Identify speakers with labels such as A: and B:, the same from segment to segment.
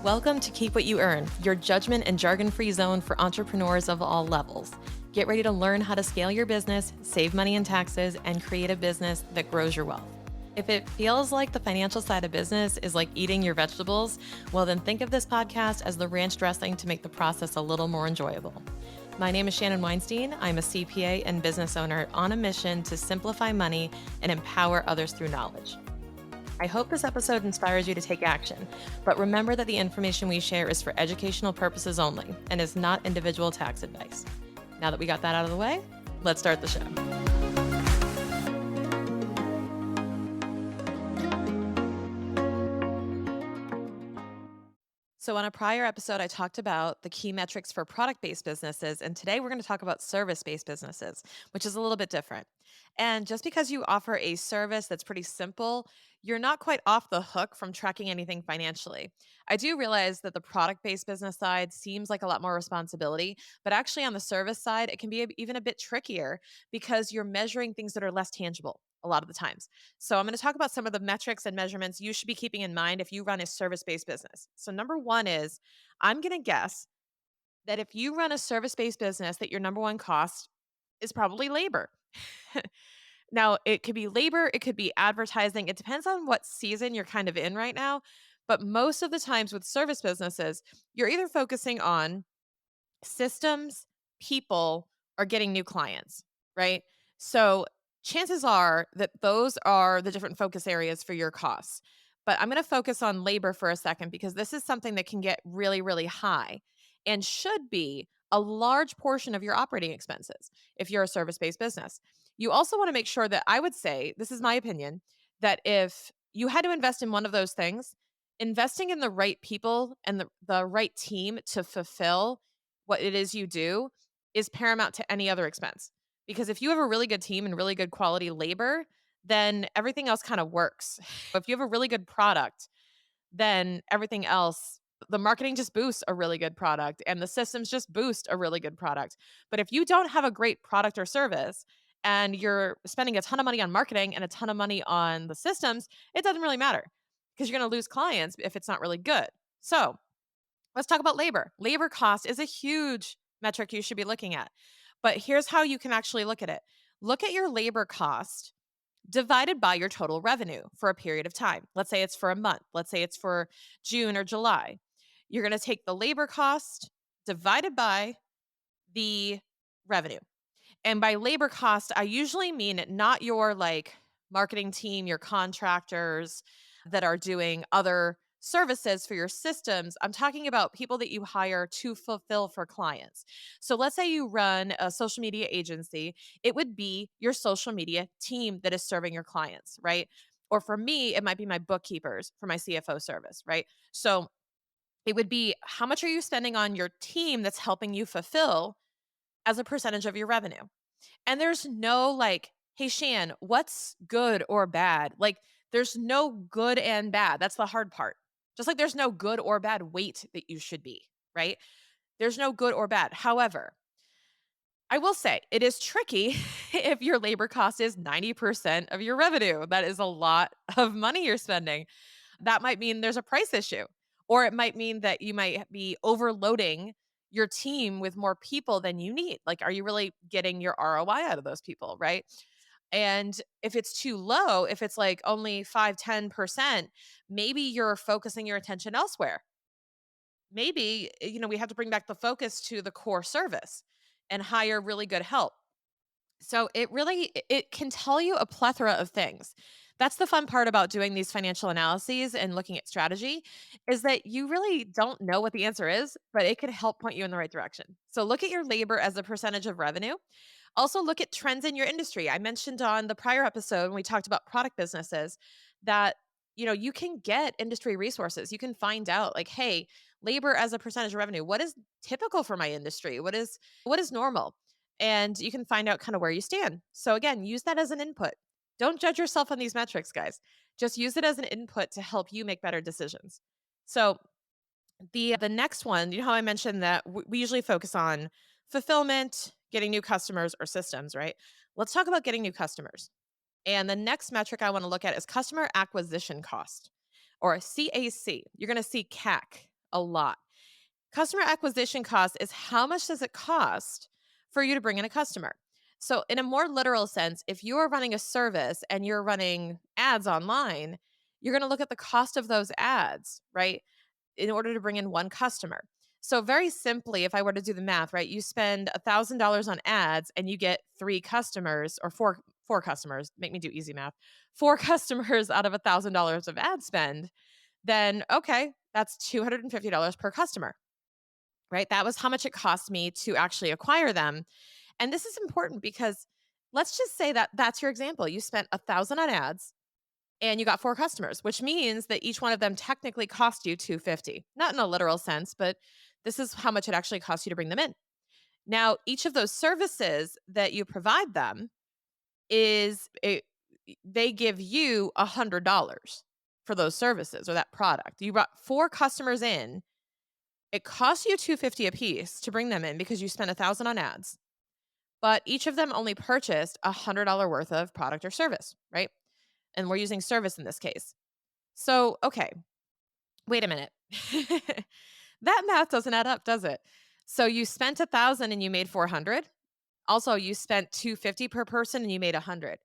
A: Welcome to Keep What You Earn, your judgment and jargon free zone for entrepreneurs of all levels. Get ready to learn how to scale your business, save money in taxes, and create a business that grows your wealth. If it feels like the financial side of business is like eating your vegetables, well, then think of this podcast as the ranch dressing to make the process a little more enjoyable. My name is Shannon Weinstein. I'm a CPA and business owner on a mission to simplify money and empower others through knowledge. I hope this episode inspires you to take action, but remember that the information we share is for educational purposes only and is not individual tax advice. Now that we got that out of the way, let's start the show. So, on a prior episode, I talked about the key metrics for product based businesses. And today we're going to talk about service based businesses, which is a little bit different. And just because you offer a service that's pretty simple, you're not quite off the hook from tracking anything financially. I do realize that the product based business side seems like a lot more responsibility, but actually on the service side, it can be even a bit trickier because you're measuring things that are less tangible a lot of the times. So I'm going to talk about some of the metrics and measurements you should be keeping in mind if you run a service-based business. So number 1 is I'm going to guess that if you run a service-based business that your number one cost is probably labor. Now, it could be labor, it could be advertising. It depends on what season you're kind of in right now, but most of the times with service businesses, you're either focusing on systems, people, or getting new clients, right? So chances are that those are the different focus areas for your costs. But I'm going to focus on labor for a second because this is something that can get really, really high and should be a large portion of your operating expenses if you're a service based business. You also want to make sure that I would say, this is my opinion, that if you had to invest in one of those things, investing in the right people and the right team to fulfill what it is you do is paramount to any other expense. Because if you have a really good team and really good quality labor, then everything else kind of works. If you have a really good product, then everything else, the marketing just boosts a really good product and the systems just boost a really good product. But if you don't have a great product or service and you're spending a ton of money on marketing and a ton of money on the systems, it doesn't really matter because you're going to lose clients if it's not really good. So, let's talk about labor. Labor cost is a huge metric you should be looking at. But here's how you can actually look at it. Look at your labor cost divided by your total revenue for a period of time. Let's say it's for a month. Let's say it's for June or July. You're going to take the labor cost divided by the revenue. And by labor cost, I usually mean not your like marketing team, your contractors that are doing other services for your systems. I'm talking about people that you hire to fulfill for clients. So let's say you run a social media agency, it would be your social media team that is serving your clients, right? Or for me, it might be my bookkeepers for my CFO service, right? So it would be how much are you spending on your team that's helping you fulfill as a percentage of your revenue? And there's no like, "Hey, Shan, what's good or bad?" Like, there's no good and bad. That's the hard part. Just like there's no good or bad weight that you should be, right? There's no good or bad. However, I will say it is tricky if your labor cost is 90% of your revenue. That is a lot of money you're spending. That might mean there's a price issue, or it might mean that you might be overloading your team with more people than you need. Like, are you really getting your ROI out of those people? Right. And if it's too low, if it's like only 5, 10%, maybe you're focusing your attention elsewhere. Maybe, we have to bring back the focus to the core service and hire really good help. So it can tell you a plethora of things. That's the fun part about doing these financial analyses and looking at strategy is that you really don't know what the answer is, but it could help point you in the right direction. So look at your labor as a percentage of revenue. Also look at trends in your industry. I mentioned on the prior episode when we talked about product businesses that you can get industry resources. You can find out like, hey, labor as a percentage of revenue, what is typical for my industry? What is normal? And you can find out kind of where you stand. So again, use that as an input. Don't judge yourself on these metrics, guys. Just use it as an input to help you make better decisions. So the next one, you know how I mentioned that we usually focus on fulfillment, getting new customers or systems, right? Let's talk about getting new customers. And the next metric I want to look at is customer acquisition cost or CAC. You're going to see CAC A lot. Customer acquisition cost is how much does it cost for you to bring in a customer? So, in a more literal sense, if you are running a service and you're running ads online, you're going to look at the cost of those ads, right? In order to bring in one customer. So, very simply, if I were to do the math, right, you spend $1,000 on ads and you get three customers or four customers, make me do easy math, four customers out of $1,000 of ad spend, then okay, that's $250 per customer, right? That was how much it cost me to actually acquire them. And this is important because let's just say that that's your example. You spent 1,000 on ads and you got four customers, which means that each one of them technically cost you 250. Not in a literal sense, but this is how much it actually costs you to bring them in. Now, each of those services that you provide them they give you $100 for those services or that product. You brought four customers in. It costs you 250 a piece to bring them in because you spent 1,000 on ads, but each of them only purchased $100 worth of product or service, right? And we're using service in this case. So, okay, wait a minute. That math doesn't add up, does it? So you spent 1,000 and you made 400. Also, you spent 250 per person and you made 100.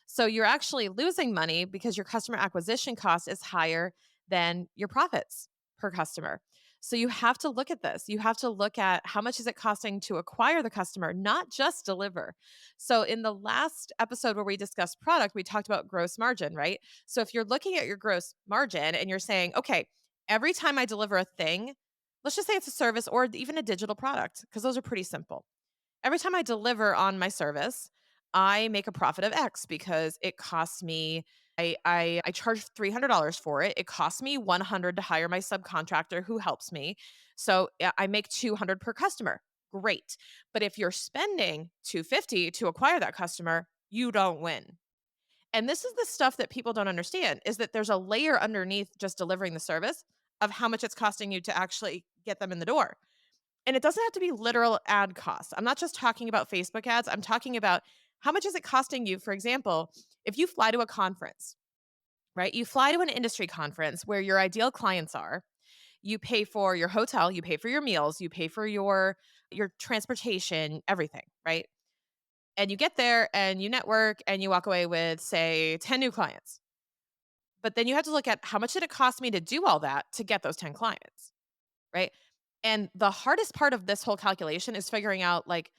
A: So you're actually losing money because your customer acquisition cost is higher than your profits per customer. So you have to look at this. You have to look at how much is it costing to acquire the customer, not just deliver. So in the last episode where we discussed product, we talked about gross margin, right? So if you're looking at your gross margin and you're saying, okay, every time I deliver a thing, let's just say it's a service or even a digital product, because those are pretty simple. Every time I deliver on my service, I make a profit of X because it costs me I charge $300 for it. It costs me 100 to hire my subcontractor who helps me. So I make 200 per customer. Great. But if you're spending 250 to acquire that customer, you don't win. And this is the stuff that people don't understand is that there's a layer underneath just delivering the service of how much it's costing you to actually get them in the door. And it doesn't have to be literal ad costs. I'm not just talking about Facebook ads. I'm talking about how much is it costing you, for example, if you fly to a conference, right? You fly to an industry conference where your ideal clients are. You pay for your hotel, you pay for your meals, you pay for your transportation, everything, right? And you get there and you network and you walk away with say 10 new clients. But then you have to look at how much did it cost me to do all that to get those 10 clients, right? And the hardest part of this whole calculation is figuring out like,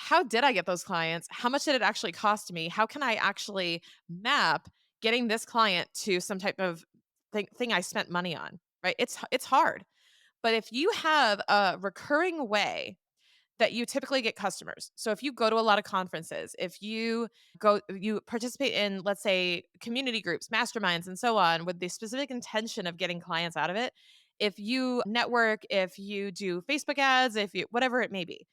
A: how did I get those clients? How much did it actually cost me? How can I actually map getting this client to some type of thing I spent money on? Right? It's hard. But if you have a recurring way that you typically get customers. So if you go to a lot of conferences, if you participate in, let's say, community groups, masterminds, and so on, with the specific intention of getting clients out of it, if you network, if you do Facebook ads, if you whatever it may be,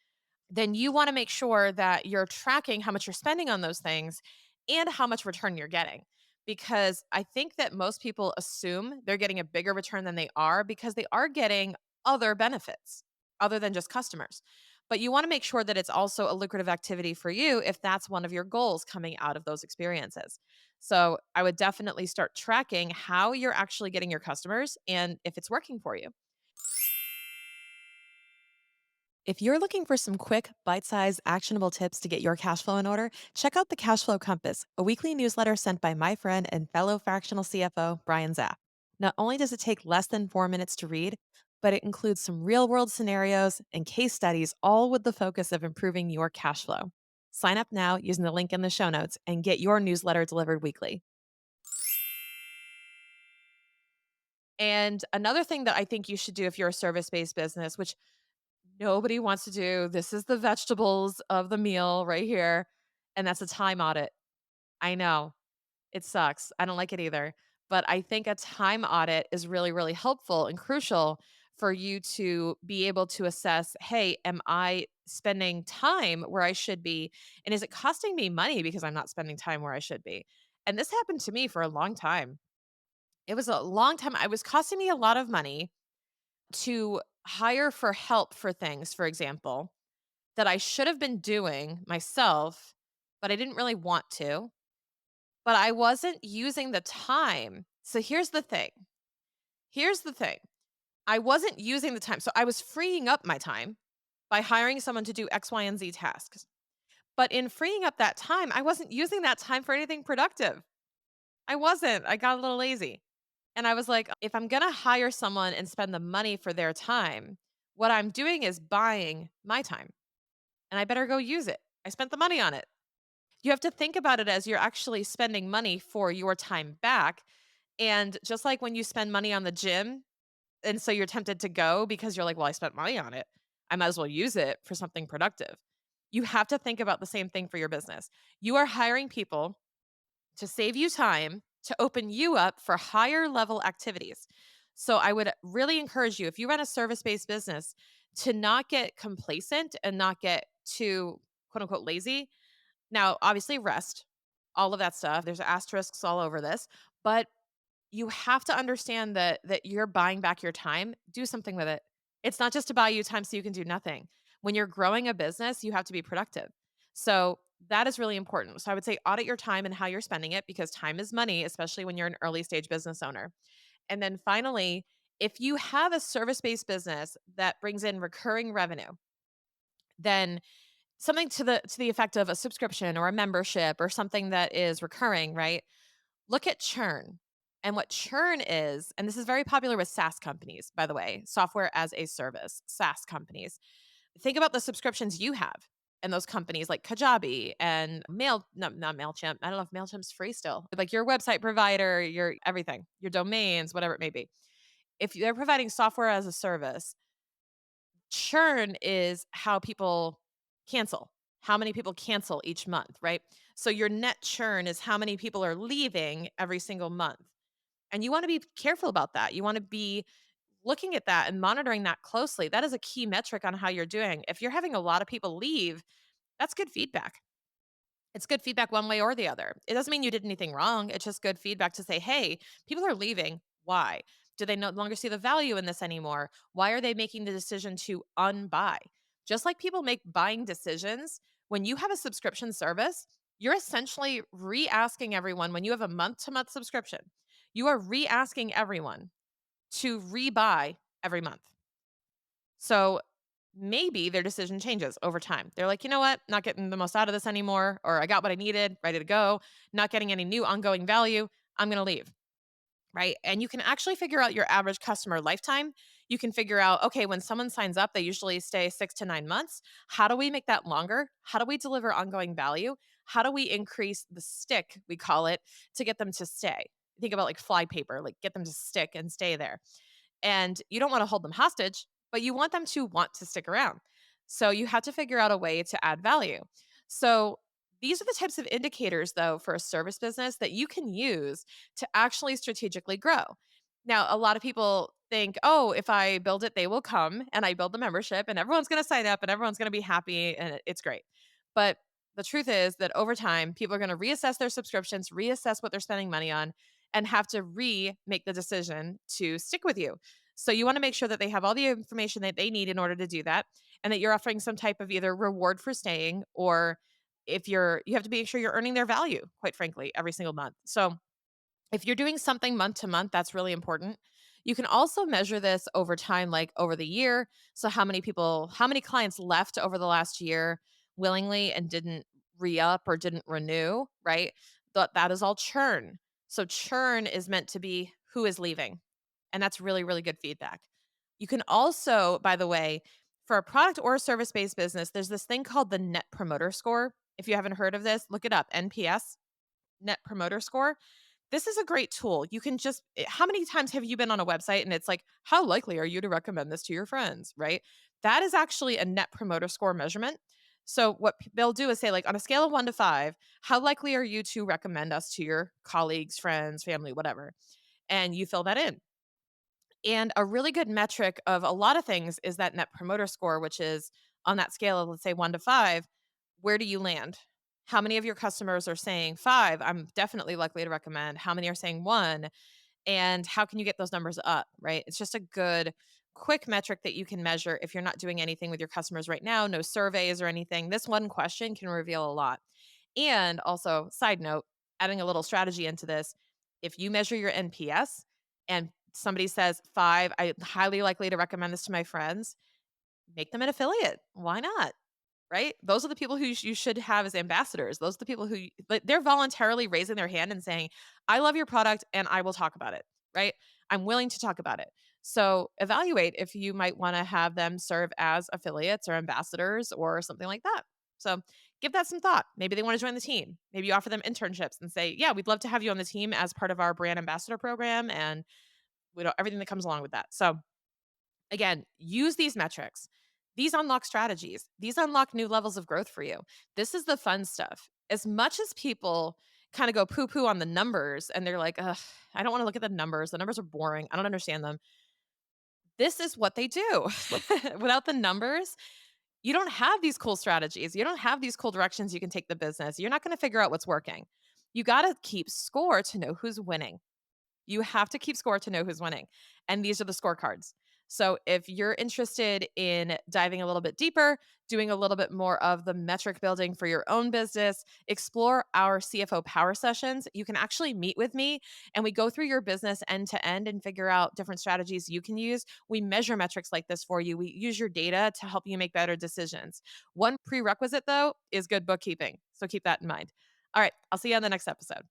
A: then you want to make sure that you're tracking how much you're spending on those things and how much return you're getting. Because I think that most people assume they're getting a bigger return than they are because they are getting other benefits other than just customers. But you want to make sure that it's also a lucrative activity for you if that's one of your goals coming out of those experiences. So I would definitely start tracking how you're actually getting your customers and if it's working for you. If you're looking for some quick, bite sized, actionable tips to get your cash flow in order, check out the Cash Flow Compass, a weekly newsletter sent by my friend and fellow fractional CFO, Brian Zapp. Not only does it take less than 4 minutes to read, but it includes some real world scenarios and case studies, all with the focus of improving your cash flow. Sign up now using the link in the show notes and get your newsletter delivered weekly. And another thing that I think you should do if you're a service based business, which nobody wants to do. This is the vegetables of the meal right here, and that's a time audit. I know, it sucks. I don't like it either, but I think a time audit is really, really helpful and crucial for you to be able to assess, "Hey, am I spending time where I should be? And is it costing me money because I'm not spending time where I should be?" And this happened to me for a long time. It was a long time. It was costing me a lot of money to hire for help for things, for example, that I should have been doing myself, but I didn't really want to, but I wasn't using the time. So here's the thing. Here's the thing. I wasn't using the time. So I was freeing up my time by hiring someone to do X, Y, and Z tasks. But in freeing up that time, I wasn't using that time for anything productive. I wasn't. I got a little lazy. And I was like, if I'm going to hire someone and spend the money for their time, what I'm doing is buying my time and I better go use it. I spent the money on it. You have to think about it as you're actually spending money for your time back. And just like when you spend money on the gym, and so you're tempted to go because you're like, well, I spent money on it. I might as well use it for something productive. You have to think about the same thing for your business. You are hiring people to save you time, to open you up for higher level activities. So I would really encourage you, if you run a service based business, to not get complacent and not get too quote unquote lazy. Now, obviously, rest, all of that stuff. There's asterisks all over this, but you have to understand that you're buying back your time. Do something with it. It's not just to buy you time so you can do nothing. When you're growing a business, you have to be productive. So that is really important. So I would say audit your time and how you're spending it because time is money, especially when you're an early stage business owner. And then finally, if you have a service-based business that brings in recurring revenue, then something to the effect of a subscription or a membership or something that is recurring, right? Look at churn. And what churn is, and this is very popular with SaaS companies, by the way, software as a service, SaaS companies. Think about the subscriptions you have and those companies like Kajabi and no, not MailChimp. I don't know if MailChimp's free still. Like your website provider, your everything, your domains, whatever it may be. If they're providing software as a service, churn is how people cancel, how many people cancel each month, right? So your net churn is how many people are leaving every single month. And you want to be careful about that. You want to be looking at that and monitoring that closely. That is a key metric on how you're doing. If you're having a lot of people leave, that's good feedback. It's good feedback one way or the other. It doesn't mean you did anything wrong. It's just good feedback to say, hey, people are leaving. Why? Do they no longer see the value in this anymore? Why are they making the decision to unbuy? Just like people make buying decisions, when you have a subscription service, you're essentially re asking everyone when you have a month to month subscription, you are re asking everyone to rebuy every month. So maybe their decision changes over time. They're like, you know what? Not getting the most out of this anymore, or I got what I needed, ready to go, not getting any new ongoing value. I'm going to leave. Right. And you can actually figure out your average customer lifetime. You can figure out, okay, when someone signs up, they usually stay 6 to 9 months. How do we make that longer? How do we deliver ongoing value? How do we increase the stick, we call it, to get them to stay? Think about like fly paper, like get them to stick and stay there. And you don't want to hold them hostage, but you want them to want to stick around. So you have to figure out a way to add value. So these are the types of indicators, though, for a service business that you can use to actually strategically grow. Now, a lot of people think, oh, if I build it, they will come and I build the membership and everyone's going to sign up and everyone's going to be happy and it's great. But the truth is that over time, people are going to reassess their subscriptions, reassess what they're spending money on, and have to make the decision to stick with you. So you want to make sure that they have all the information that they need in order to do that and that you're offering some type of either reward for staying or if you have to make sure you're earning their value, quite frankly, every single month. So if you're doing something month to month, that's really important. You can also measure this over time, like over the year. So, how many clients left over the last year willingly and didn't re up or didn't renew, right? That is all churn. So, churn is meant to be who is leaving. And that's really, really good feedback. You can also, by the way, for a product or a service based business, there's this thing called the Net Promoter Score. If you haven't heard of this, look it up NPS, Net Promoter Score. This is a great tool. You can just how many times have you been on a website and it's like, how likely are you to recommend this to your friends, right? That is actually a net promoter score measurement. So what they'll do is say like on a scale of 1 to 5, how likely are you to recommend us to your colleagues, friends, family, whatever? And you fill that in. And a really good metric of a lot of things is that net promoter score, which is on that scale of let's say 1 to 5, where do you land? How many of your customers are saying 5, I'm definitely likely to recommend? How many are saying 1? And how can you get those numbers up, right? It's just a good quick metric that you can measure if you're not doing anything with your customers right now, no surveys or anything. This one question can reveal a lot. And also, side note, adding a little strategy into this, if you measure your NPS and somebody says 5, I highly likely to recommend this to my friends, make them an affiliate. Why not? Right? Those are the people who you should have as ambassadors. Those are the people who like, they're voluntarily raising their hand and saying, "I love your product and I will talk about it." Right? I'm willing to talk about it. So evaluate if you might want to have them serve as affiliates or ambassadors or something like that. So give that some thought. Maybe they want to join the team. Maybe you offer them internships and say, "Yeah, we'd love to have you on the team as part of our brand ambassador program and we know everything that comes along with that." So again, use these metrics. These unlock strategies. These unlock new levels of growth for you. This is the fun stuff. As much as people kind of go poo poo on the numbers and they're like, ugh, I don't want to look at the numbers. The numbers are boring. I don't understand them. This is what they do. Without the numbers, you don't have these cool strategies. You don't have these cool directions you can take the business. You're not going to figure out what's working. You got to keep score to know who's winning. You have to keep score to know who's winning. And these are the scorecards. So if you're interested in diving a little bit deeper, doing a little bit more of the metric building for your own business, explore our CFO power sessions. You can actually meet with me and we go through your business end to end and figure out different strategies you can use. We measure metrics like this for you. We use your data to help you make better decisions. One prerequisite, though, is good bookkeeping. So keep that in mind. All right, I'll see you on the next episode.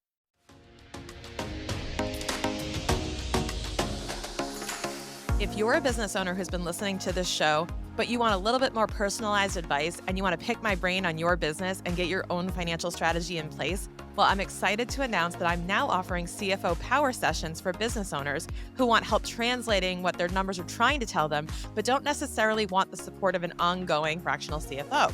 A: If you're a business owner who's been listening to this show, but you want a little bit more personalized advice and you want to pick my brain on your business and get your own financial strategy in place, well, I'm excited to announce that I'm now offering CFO power sessions for business owners who want help translating what their numbers are trying to tell them, but don't necessarily want the support of an ongoing fractional CFO.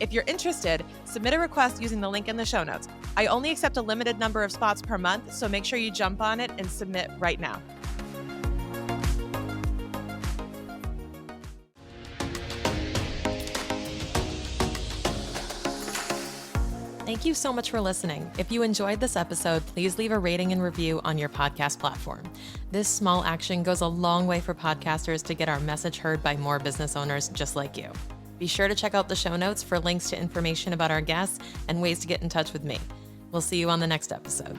A: If you're interested, submit a request using the link in the show notes. I only accept a limited number of spots per month, so make sure you jump on it and submit right now. Thank you so much for listening. If you enjoyed this episode, please leave a rating and review on your podcast platform. This small action goes a long way for podcasters to get our message heard by more business owners just like you. Be sure to check out the show notes for links to information about our guests and ways to get in touch with me. We'll see you on the next episode.